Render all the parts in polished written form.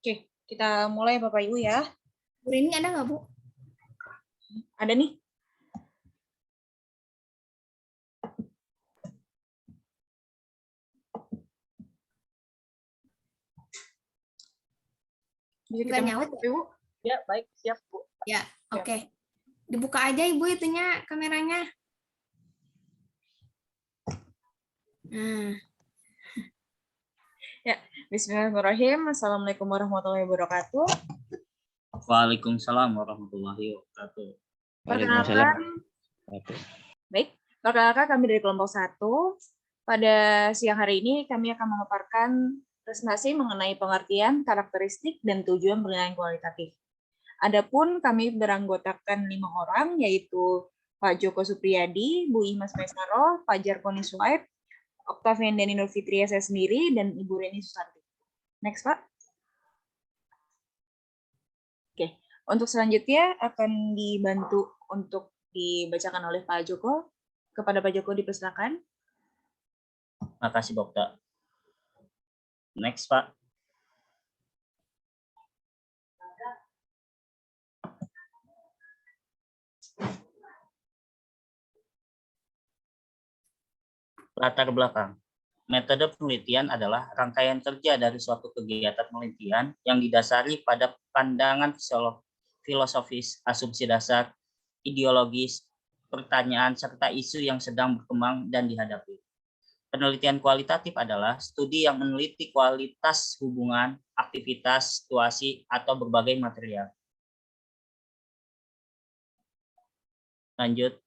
Oke, kita mulai Bapak Ibu ya. Bu Rini ada nggak, Bu? Ada nih. Bisa kita Nggak mulai nyaut Bapak ya? Ibu? Ya, baik. Siap, Bu. Ya, Ya. oke. Dibuka aja Ibu itunya kameranya. Nah, Ya, Bismillahirrahmanirrahim. Assalamualaikum warahmatullahi wabarakatuh. Waalaikumsalam warahmatullahi wabarakatuh. Perkenalkan, baik. Perkenalkan kami dari kelompok 1. Pada siang hari ini kami akan memaparkan presentasi mengenai pengertian, karakteristik, dan tujuan penilaian kualitatif. Adapun kami beranggotakan 5 orang, yaitu Pak Joko Supriyadi, Bu Imas Maisaro, Pak Jarkoni Suaib, Octavian Dani Nur Fitria saya sendiri, dan Ibu Reni Susanti. Next, Pak. Oke, untuk selanjutnya akan dibantu untuk dibacakan oleh Pak Joko. Kepada Pak Joko dipersilakan. Makasih, Dokter. Next, Pak. Latar belakang. Metode penelitian adalah rangkaian kerja dari suatu kegiatan penelitian yang didasari pada pandangan filosofis, asumsi dasar, ideologis, pertanyaan, serta isu yang sedang berkembang dan dihadapi. Penelitian kualitatif adalah studi yang meneliti kualitas hubungan, aktivitas, situasi, atau berbagai material. Lanjut.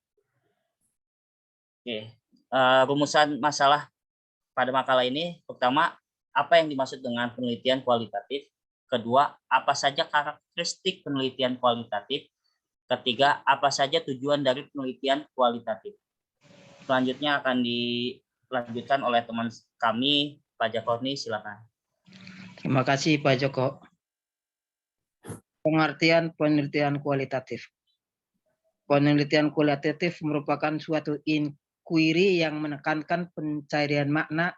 Oke. Rumusan masalah pada makalah ini, pertama, apa yang dimaksud dengan penelitian kualitatif? Kedua, apa saja karakteristik penelitian kualitatif? Ketiga, apa saja tujuan dari penelitian kualitatif? Selanjutnya akan dilanjutkan oleh teman kami, Pak Jakoni, silakan. Terima kasih Pak Joko. Pengertian penelitian kualitatif. Penelitian kualitatif merupakan suatu inquiry yang menekankan pencarian makna,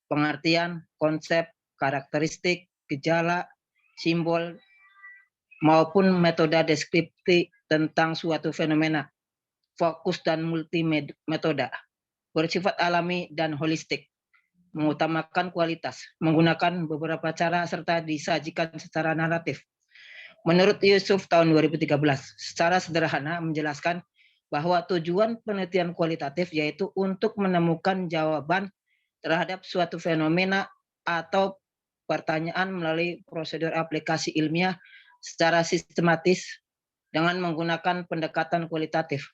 pengertian, konsep, karakteristik, gejala, simbol, maupun metode deskripsi tentang suatu fenomena, fokus dan multimetode, bersifat alami dan holistik, mengutamakan kualitas, menggunakan beberapa cara serta disajikan secara naratif. Menurut Yusuf tahun 2013, secara sederhana menjelaskan bahwa tujuan penelitian kualitatif yaitu untuk menemukan jawaban terhadap suatu fenomena atau pertanyaan melalui prosedur aplikasi ilmiah secara sistematis dengan menggunakan pendekatan kualitatif.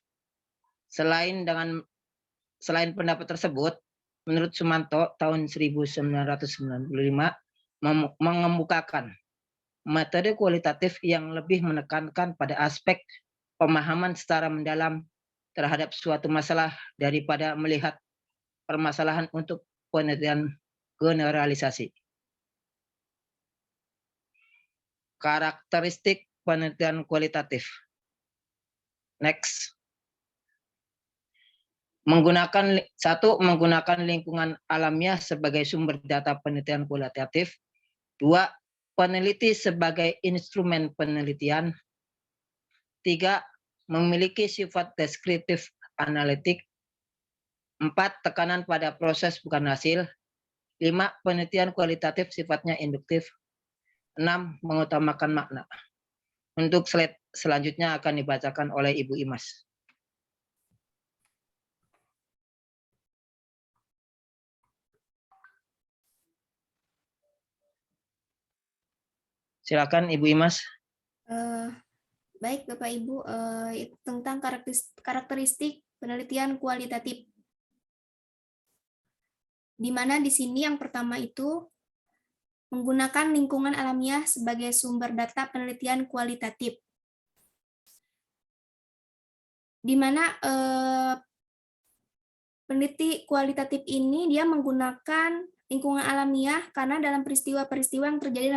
Selain pendapat tersebut, menurut Sumanto tahun 1995 mengemukakan metode kualitatif yang lebih menekankan pada aspek pemahaman secara mendalam terhadap suatu masalah daripada melihat permasalahan untuk penelitian generalisasi. Karakteristik penelitian kualitatif. Next. Menggunakan lingkungan alamiah sebagai sumber data penelitian kualitatif. 2. Peneliti sebagai instrumen penelitian. 3. Memiliki sifat deskriptif analitik. 4. Tekanan pada proses bukan hasil. 5. Penelitian kualitatif sifatnya induktif. 6. Mengutamakan makna. Untuk slide selanjutnya akan dibacakan oleh Ibu Imas. Silakan Ibu Imas. Baik Bapak Ibu, tentang karakteristik penelitian kualitatif. Di mana di sini yang pertama itu menggunakan lingkungan alamiah sebagai sumber data penelitian kualitatif. Di mana peneliti kualitatif ini dia menggunakan lingkungan alamiah karena dalam peristiwa-peristiwa yang terjadi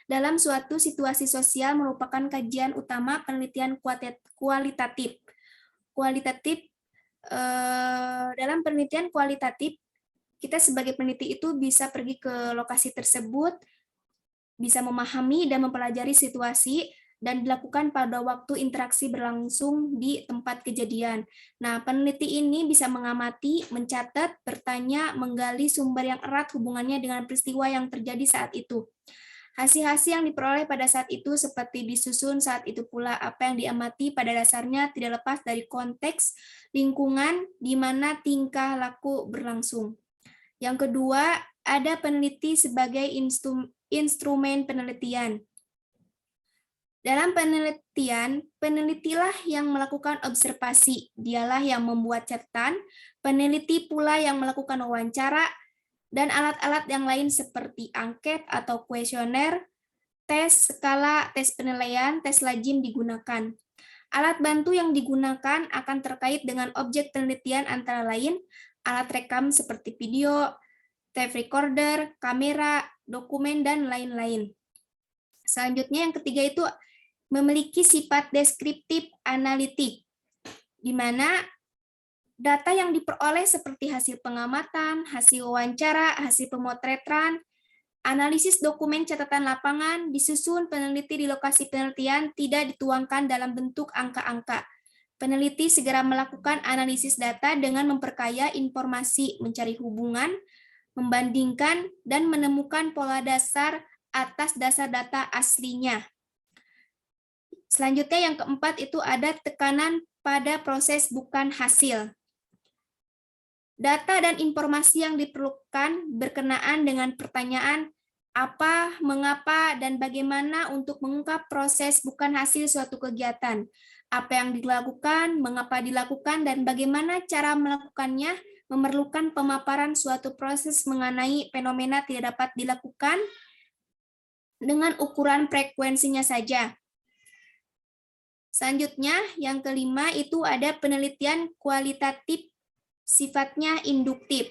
dalam suatu situasi sosial merupakan kajian utama penelitian kualitatif. Dalam penelitian kualitatif, kita sebagai peneliti itu bisa pergi ke lokasi tersebut bisa memahami dan mempelajari situasi dan dilakukan pada waktu interaksi berlangsung di tempat kejadian. Nah, peneliti ini bisa mengamati, mencatat, bertanya, menggali sumber yang erat hubungannya dengan peristiwa yang terjadi saat itu. Hasil-hasil yang diperoleh pada saat itu seperti disusun saat itu pula apa yang diamati pada dasarnya tidak lepas dari konteks lingkungan di mana tingkah laku berlangsung. Yang kedua, ada peneliti sebagai instrumen penelitian. Dalam penelitian, penelitilah yang melakukan observasi, dialah yang membuat catatan, peneliti pula yang melakukan wawancara, dan alat-alat yang lain seperti angket atau kuesioner, tes skala, tes penilaian, tes lazim digunakan. Alat bantu yang digunakan akan terkait dengan objek penelitian antara lain alat rekam seperti video, tape recorder, kamera, dokumen, dan lain-lain. Selanjutnya yang ketiga itu memiliki sifat deskriptif analitik, di mana data yang diperoleh seperti hasil pengamatan, hasil wawancara, hasil pemotretan, analisis dokumen catatan lapangan, disusun peneliti di lokasi penelitian tidak dituangkan dalam bentuk angka-angka. Peneliti segera melakukan analisis data dengan memperkaya informasi, mencari hubungan, membandingkan, dan menemukan pola dasar atas dasar data aslinya. Selanjutnya yang keempat itu ada tekanan pada proses bukan hasil. Data dan informasi yang diperlukan berkenaan dengan pertanyaan apa, mengapa, dan bagaimana untuk mengungkap proses bukan hasil suatu kegiatan. Apa yang dilakukan, mengapa dilakukan, dan bagaimana cara melakukannya memerlukan pemaparan suatu proses mengenai fenomena tidak dapat dilakukan dengan ukuran frekuensinya saja. Selanjutnya, yang kelima itu ada penelitian kualitatif sifatnya induktif.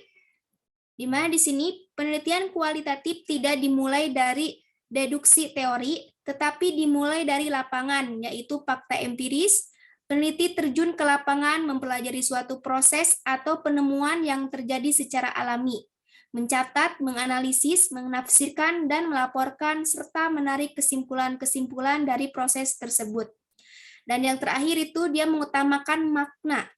Di mana di sini penelitian kualitatif tidak dimulai dari deduksi teori, tetapi dimulai dari lapangan, yaitu fakta empiris. Peneliti terjun ke lapangan mempelajari suatu proses atau penemuan yang terjadi secara alami, mencatat, menganalisis, menafsirkan, dan melaporkan, serta menarik kesimpulan-kesimpulan dari proses tersebut. Dan yang terakhir itu dia mengutamakan makna.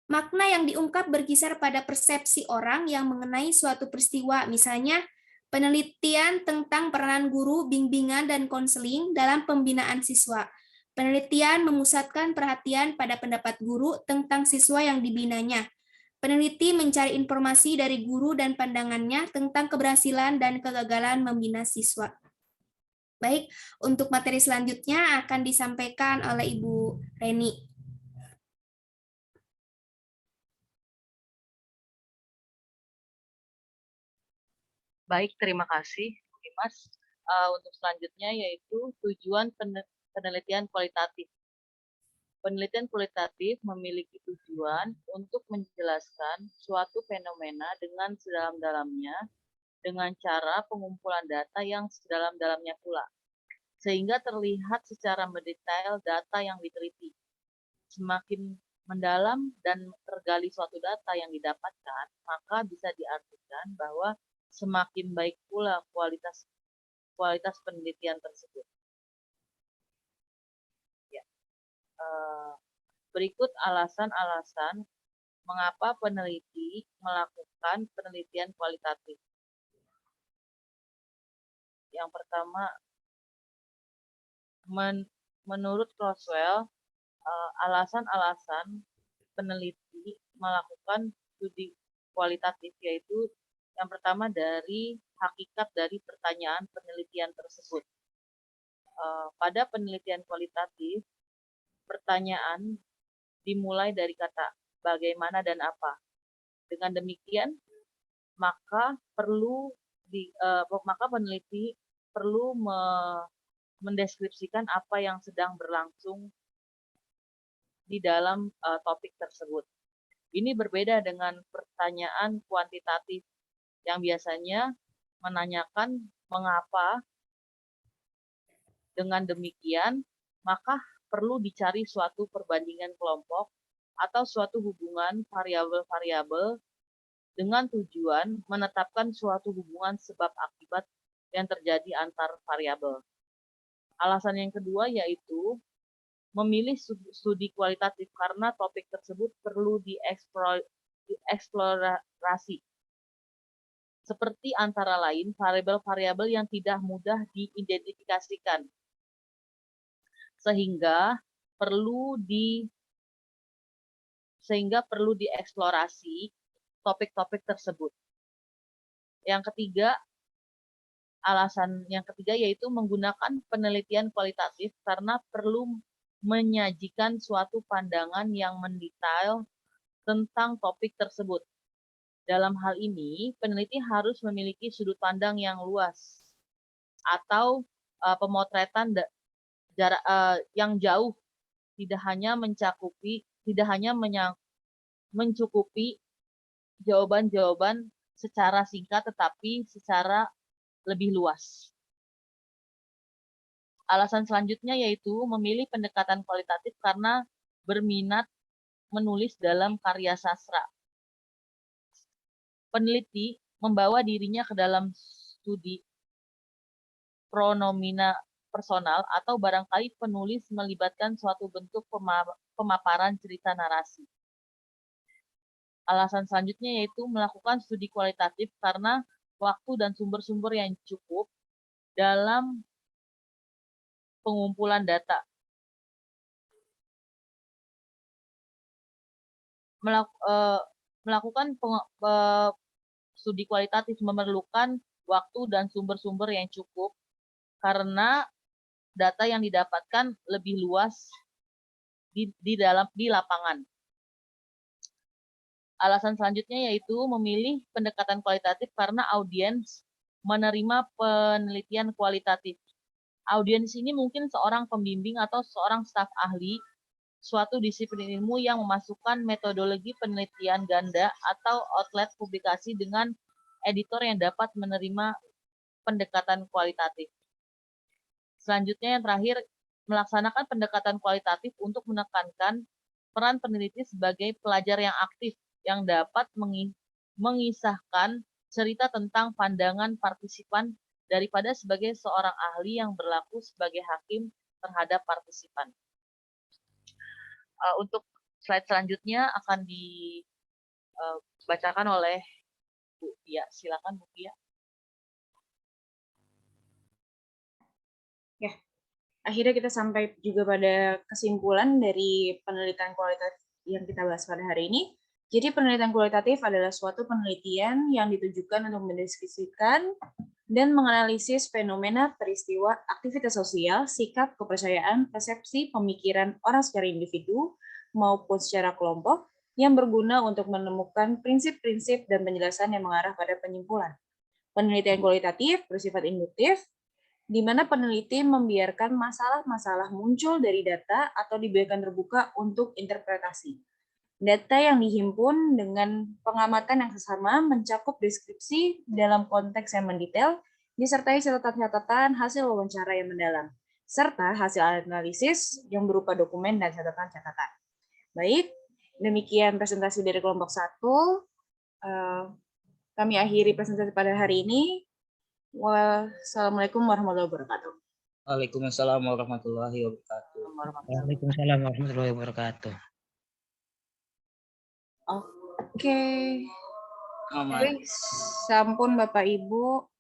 Makna yang diungkap berkisar pada persepsi orang yang mengenai suatu peristiwa, misalnya penelitian tentang peranan guru, bimbingan, dan konseling dalam pembinaan siswa. Penelitian memusatkan perhatian pada pendapat guru tentang siswa yang dibinanya. Peneliti mencari informasi dari guru dan pandangannya tentang keberhasilan dan kegagalan membina siswa. Baik, untuk materi selanjutnya akan disampaikan oleh Ibu Reni. Baik, terima kasih, Mas. Untuk selanjutnya yaitu tujuan penelitian kualitatif. Penelitian kualitatif memiliki tujuan untuk menjelaskan suatu fenomena dengan sedalam-dalamnya dengan cara pengumpulan data yang sedalam-dalamnya pula, sehingga terlihat secara mendetail data yang diteliti. Semakin mendalam dan tergali suatu data yang didapatkan, maka bisa diartikan bahwa semakin baik pula kualitas penelitian tersebut. Ya. Berikut alasan-alasan mengapa peneliti melakukan penelitian kualitatif. Yang pertama, menurut Roswell, alasan-alasan peneliti melakukan studi kualitatif yaitu yang pertama dari hakikat dari pertanyaan penelitian tersebut. Pada penelitian kualitatif, pertanyaan dimulai dari kata bagaimana dan apa. Dengan demikian, maka peneliti perlu mendeskripsikan apa yang sedang berlangsung di dalam topik tersebut. Ini berbeda dengan pertanyaan kuantitatif yang biasanya menanyakan mengapa. Dengan demikian, maka perlu dicari suatu perbandingan kelompok atau suatu hubungan variabel-variabel dengan tujuan menetapkan suatu hubungan sebab akibat yang terjadi antar variabel. Alasan yang kedua yaitu memilih studi kualitatif karena topik tersebut perlu dieksplorasi. Seperti antara lain variabel-variabel yang tidak mudah diidentifikasikan, sehingga perlu dieksplorasi topik-topik tersebut. Alasan yang ketiga yaitu menggunakan penelitian kualitatif karena perlu menyajikan suatu pandangan yang mendetail tentang topik tersebut. Dalam hal ini, peneliti harus memiliki sudut pandang yang luas atau pemotretan jarak yang jauh, tidak hanya mencukupi jawaban-jawaban secara singkat tetapi secara lebih luas. Alasan selanjutnya yaitu memilih pendekatan kualitatif karena berminat menulis dalam karya sastra. Peneliti membawa dirinya ke dalam studi pronomina personal atau barangkali penulis melibatkan suatu bentuk pemaparan cerita narasi. Alasan selanjutnya yaitu melakukan studi kualitatif karena waktu dan sumber-sumber yang cukup dalam pengumpulan data. Melakukan studi kualitatif memerlukan waktu dan sumber-sumber yang cukup karena data yang didapatkan lebih luas di lapangan. Alasan selanjutnya yaitu memilih pendekatan kualitatif karena audiens menerima penelitian kualitatif. Audiens ini mungkin seorang pembimbing atau seorang staf ahli suatu disiplin ilmu yang memasukkan metodologi penelitian ganda atau outlet publikasi dengan editor yang dapat menerima pendekatan kualitatif. Selanjutnya yang terakhir, melaksanakan pendekatan kualitatif untuk menekankan peran peneliti sebagai pelajar yang aktif yang dapat mengisahkan cerita tentang pandangan partisipan daripada sebagai seorang ahli yang berlaku sebagai hakim terhadap partisipan. Untuk slide selanjutnya akan dibacakan oleh Bu Pia. Silakan Bu Pia. Ya, akhirnya kita sampai juga pada kesimpulan dari penelitian kualitatif yang kita bahas pada hari ini. Jadi penelitian kualitatif adalah suatu penelitian yang ditujukan untuk mendeskripsikan dan menganalisis fenomena, peristiwa, aktivitas sosial, sikap, kepercayaan, persepsi, pemikiran orang secara individu maupun secara kelompok yang berguna untuk menemukan prinsip-prinsip dan penjelasan yang mengarah pada penyimpulan. Penelitian kualitatif bersifat induktif, di mana peneliti membiarkan masalah-masalah muncul dari data atau dibiarkan terbuka untuk interpretasi. Data yang dihimpun dengan pengamatan yang sesama mencakup deskripsi dalam konteks yang mendetail, disertai catatan-catatan hasil wawancara yang mendalam, serta hasil analisis yang berupa dokumen dan catatan-catatan. Baik, demikian presentasi dari kelompok 1. Kami akhiri presentasi pada hari ini. Wassalamualaikum warahmatullahi wabarakatuh. Waalaikumsalam warahmatullahi wabarakatuh. Waalaikumsalam warahmatullahi wabarakatuh. Oke. Baik, sampun Bapak Ibu.